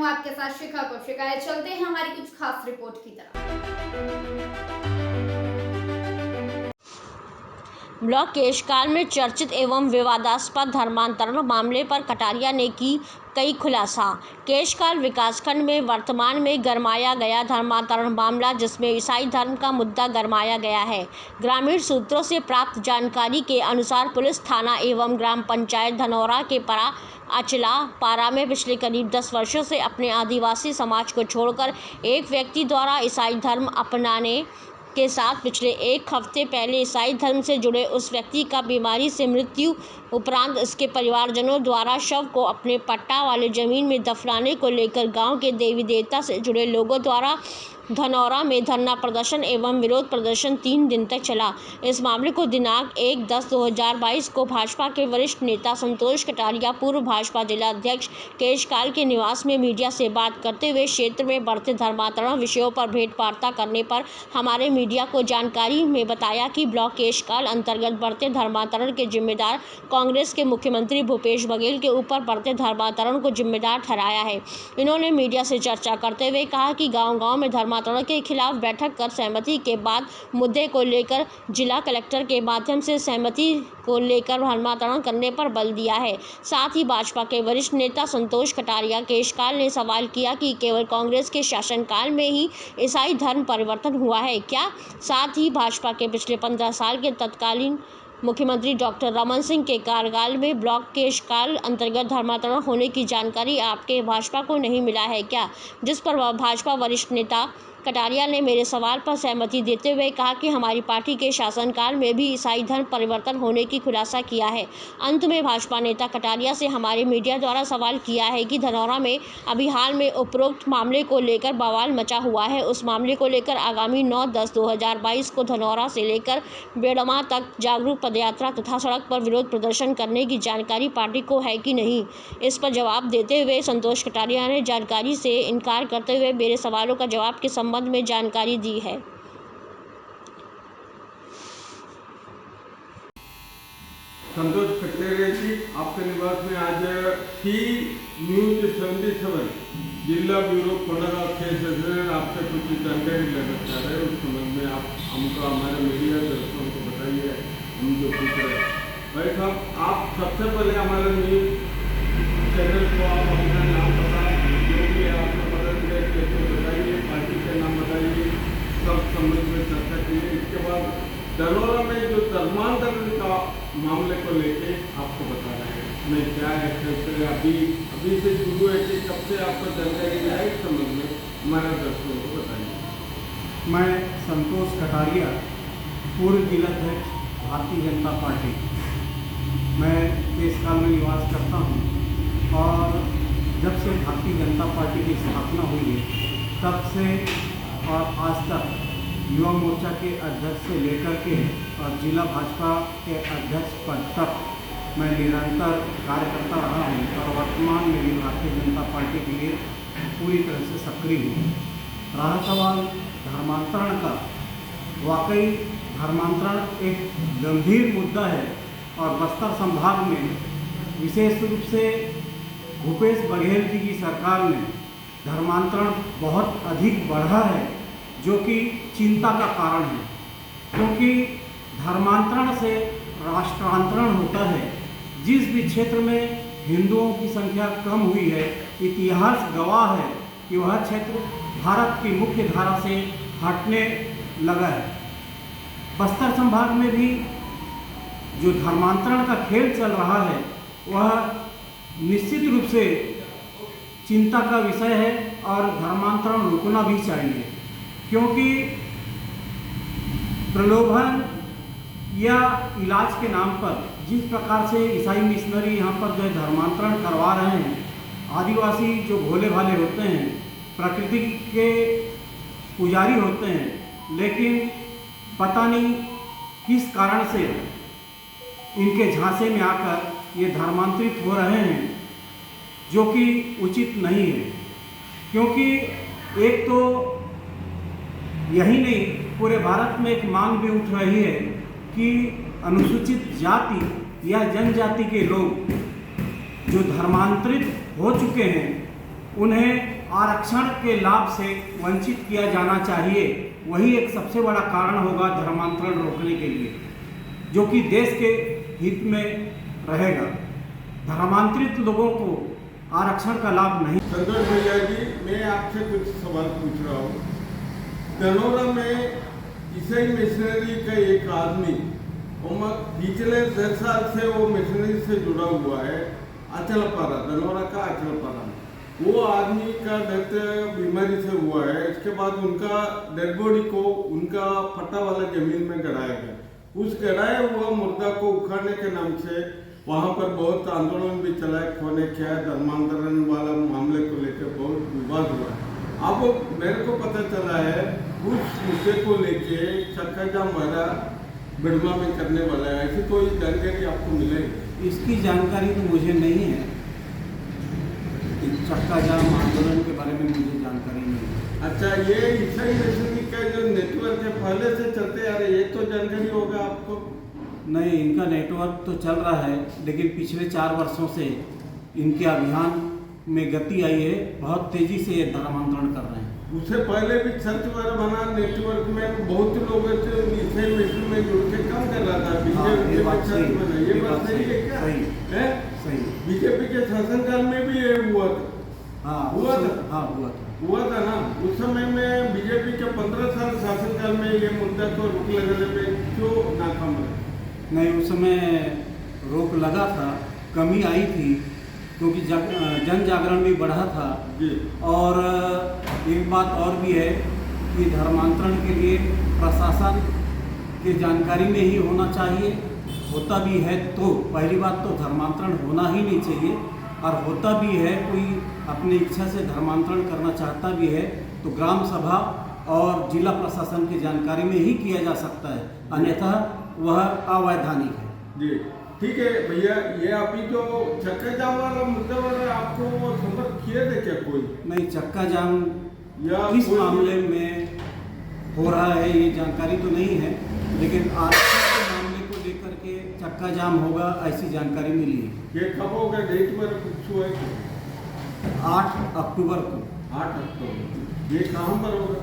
हूं आपके साथ शिखा कौशिका। चलते हैं हमारी कुछ खास रिपोर्ट की तरफ। ब्लॉक केशकाल में चर्चित एवं विवादास्पद धर्मांतरण मामले पर कटारिया ने की कई खुलासा। केशकाल विकासखंड में वर्तमान में गरमाया गया धर्मांतरण मामला, जिसमें ईसाई धर्म का मुद्दा गरमाया गया है। ग्रामीण सूत्रों से प्राप्त जानकारी के अनुसार पुलिस थाना एवं ग्राम पंचायत धनौरा के अचला पारा में पिछले करीब 10 वर्षों से अपने आदिवासी समाज को छोड़कर एक व्यक्ति द्वारा ईसाई धर्म अपनाने के साथ पिछले एक हफ्ते पहले ईसाई धर्म से जुड़े उस व्यक्ति का बीमारी से मृत्यु उपरांत इसके परिवारजनों द्वारा शव को अपने पट्टा वाले जमीन में दफनाने को लेकर गांव के देवी देवता से जुड़े लोगों द्वारा धनौरा में धरना प्रदर्शन एवं विरोध प्रदर्शन 3 दिन तक चला। इस मामले को दिनांक 1/10/2022 को भाजपा के वरिष्ठ नेता संतोष कटारिया, पूर्व भाजपा जिला अध्यक्ष केशकाल के निवास में मीडिया से बात करते हुए क्षेत्र में बढ़ते धर्मांतरण विषयों पर भेंटवार्ता करने पर हमारे मीडिया को जानकारी में बताया कि ब्लॉक केशकाल अंतर्गत बढ़ते धर्मांतरण के जिम्मेदार कांग्रेस के मुख्यमंत्री भूपेश बघेल के ऊपर बढ़ते धर्मांतरण को जिम्मेदार ठहराया है। इन्होंने मीडिया से चर्चा करते हुए कहा कि गाँव-गाँव में धर्मांतरण के खिलाफ बैठक कर सहमति के बाद मुद्दे को लेकर जिला कलेक्टर के माध्यम से सहमति को लेकर धर्मांतरण करने पर बल दिया है। साथ ही भाजपा के वरिष्ठ नेता संतोष कटारिया केशकाल ने सवाल किया कि केवल कांग्रेस के शासनकाल में ही ईसाई धर्म परिवर्तन हुआ है क्या? साथ ही भाजपा के पिछले 15 साल के तत्कालीन मुख्यमंत्री डॉक्टर रमन सिंह के कार्यकाल में ब्लॉक केशकाल अंतर्गत धर्मांतरण होने की जानकारी आपके भाजपा को नहीं मिला है क्या? जिस पर भाजपा वरिष्ठ नेता कटारिया ने मेरे सवाल पर सहमति देते हुए कहा कि हमारी पार्टी के शासनकाल में भी ईसाई धर्म परिवर्तन होने की खुलासा किया है। अंत में भाजपा नेता कटारिया से हमारे मीडिया द्वारा सवाल किया है कि धनौरा में अभी हाल में उपरोक्त मामले को लेकर बवाल मचा हुआ है, उस मामले को लेकर आगामी 9/10/2022 को धनौरा से लेकर बेड़मा तक जागरूक पदयात्रा तथा सड़क पर विरोध प्रदर्शन करने की जानकारी पार्टी को है कि नहीं। इस पर जवाब देते हुए संतोष कटारिया ने जानकारी से इनकार करते हुए मेरे सवालों का जवाब के संबंध में जानकारी दी है। संतोष कटारिया जी, आपके निवास में आज सी न्यूज 77 जिला ब्यूरो कोंडागांव क्षेत्र आपसे कुछ जानकारी लेना चाह रहे हैं। उस संबंध में आप हमको हमारे मीडिया दर्शकों को बताइए, हम जो पूछ रहे हैं। भाई साहब, आप सबसे पहले हमारे न्यूज चैनल को आप अपना नाम बताएं, जो भी आपको मदद है कैसे बताइए, पार्टी का नाम बताइए, सब संबंध में चर्चा कीजिए। इसके बाद धनौरा में जो धर्मांतरण का मामले को लेके आपको बता रहे हैं मैं क्या है, कैसे अभी से शुरू है कि कब से आपको जानकारी है, इस संबंध में हमारे दर्शकों को बताइए। मैं संतोष कटारिया, पूर्व जिलाध्यक्ष भारतीय जनता पार्टी, मैं केशकाल में निवास करता हूँ और जब से भारतीय जनता पार्टी की स्थापना हुई है तब से और आज तक युवा मोर्चा के अध्यक्ष से लेकर के और जिला भाजपा के अध्यक्ष पद तक मैं निरंतर कार्य करता रहा हूँ और वर्तमान में भी भारतीय जनता पार्टी के लिए पूरी तरह से सक्रिय हूँ। रहा सवाल धर्मांतरण का, वाकई धर्मांतरण एक गंभीर मुद्दा है और बस्तर संभाग में विशेष रूप से भूपेश बघेल जी की सरकार में धर्मांतरण बहुत अधिक बढ़ा है, जो कि चिंता का कारण है, क्योंकि धर्मांतरण से राष्ट्रांतरण होता है। जिस भी क्षेत्र में हिंदुओं की संख्या कम हुई है, इतिहास गवाह है कि वह क्षेत्र भारत की मुख्य धारा से हटने लगा है। बस्तर संभाग में भी जो धर्मांतरण का खेल चल रहा है वह निश्चित रूप से चिंता का विषय है और धर्मांतरण रुकना भी चाहिए, क्योंकि प्रलोभन या इलाज के नाम पर जिस प्रकार से ईसाई मिशनरी यहाँ पर जो धर्मांतरण करवा रहे हैं, आदिवासी जो भोले भाले होते हैं, प्रकृति के पुजारी होते हैं, लेकिन पता नहीं किस कारण से इनके झांसे में आकर ये धर्मांतरित हो रहे हैं, जो कि उचित नहीं है। क्योंकि एक तो यही नहीं, पूरे भारत में एक मांग भी उठ रही है कि अनुसूचित जाति या जनजाति के लोग जो धर्मांतरित हो चुके हैं उन्हें आरक्षण के लाभ से वंचित किया जाना चाहिए, वही एक सबसे बड़ा कारण होगा धर्मांतरण रोकने के लिए, जो कि देश के हित में रहेगा। धर्मांतरित लोगों को आरक्षण का लाभ नहीं। संतोष भैया जी, मैं आपसे कुछ सवाल पूछ रहा हूँ। धनौरा में ईसाई मिशनरी का एक आदमी पिछले 10 साल से वो मिशनरी से जुड़ा हुआ है, अचलपारा, धनौरा का अचलपारा में। वो आदमी का डेथ बीमारी से हुआ है। इसके बाद उनका डेड बॉडी को उनका पट्टा वाला जमीन में गड़ाया गया। उस गड़ाया हुआ मुर्दा को उखाड़ने के नाम से वहाँ पर बहुत आंदोलन भी चला है, खोने किया है, धर्मांतरण वाला मामले को लेकर बहुत विवाद हुआ है। अब मेरे को पता चला है उस मुद्दे को लेके चक्का जाम वाला बिड़मा में करने वाला है। ऐसी कोई जानकारी आपको मिलेगी? इसकी जानकारी तो मुझे नहीं है। चक्का जाम आंदोलन के बारे में मुझे जानकारी नहीं है। अच्छा, ये ईसाई मिशनरी का जो नेटवर्क है पहले से चलते आ रहे, ये तो जानकारी होगा आपको? नहीं, इनका नेटवर्क तो चल रहा है, लेकिन पिछले 4 वर्षों से इनके अभियान में गति आई है। बहुत तेजी से ये धर्मांतरण कर रहे हैं। उससे पहले भी चर्च वगैरह बना, नेटवर्क में बहुत लोग ईसाई मिशन में जुड़ के काम कर रहा था। बीजेपी ये बात सही है। ये बात सही है क्या? सही। बीजेपी के शासनकाल में भी ये हुआ था। हुआ था ना। उस समय में बीजेपी के 15 साल शासनकाल में ये मुद्दा को रोक लगाने में क्यों नाकाम रहे? नहीं, उस समय रोक लगा था, कमी आई थी, क्योंकि जन जागरण भी बढ़ा था जी। और एक बात और भी है कि धर्मांतरण के लिए प्रशासन की जानकारी में ही होना चाहिए। होता भी है तो पहली बात तो धर्मांतरण होना ही नहीं चाहिए, और होता भी है कोई अपनी इच्छा से धर्मांतरण करना चाहता भी है तो ग्राम सभा और जिला प्रशासन की जानकारी में ही किया जा सकता है, अन्यथा वह अवैधानिक है। जी ठीक है भैया। ये अभी जो चक्का जाम वाला मुद्दा वाला आपको संपर्क किए थे क्या कोई? नहीं, चक्का जाम या किस मामले में हो रहा है ये जानकारी तो नहीं है, लेकिन आरक्षण के मामले को लेकर के चक्का जाम होगा ऐसी जानकारी मिली है। ये कब होगा? डेट पर कुछ हुआ है? 8 अक्टूबर को। 8 अक्टूबर। ये कहाँ पर होगा?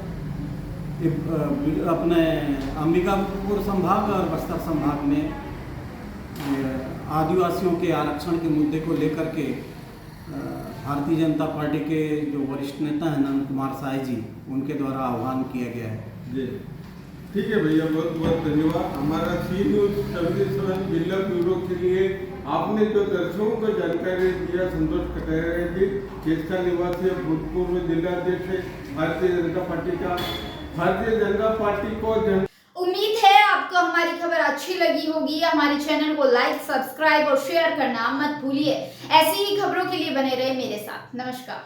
अपने अंबिकापुर संभाग और बस्तर संभाग में आदिवासियों के आरक्षण के मुद्दे को लेकर के भारतीय जनता पार्टी के जो वरिष्ठ नेता हैं नंद कुमार साय जी, उनके द्वारा आह्वान किया गया है। जी ठीक है भैया, बहुत बहुत धन्यवाद। हमारा सी न्यूज़ 77 जिला ब्यूरो के लिए आपने जो दर्शकों को जानकारी दिया, संतोष कटारिया जी, केसका निवासी भूतपूर्व जिलाध्यक्ष है भारतीय जनता पार्टी का। भारतीय जनता पार्टी को उम्मीद है आपको हमारी खबर अच्छी लगी होगी। हमारे चैनल को लाइक, सब्सक्राइब और शेयर करना मत भूलिए। ऐसी ही खबरों के लिए बने रहे मेरे साथ। नमस्कार।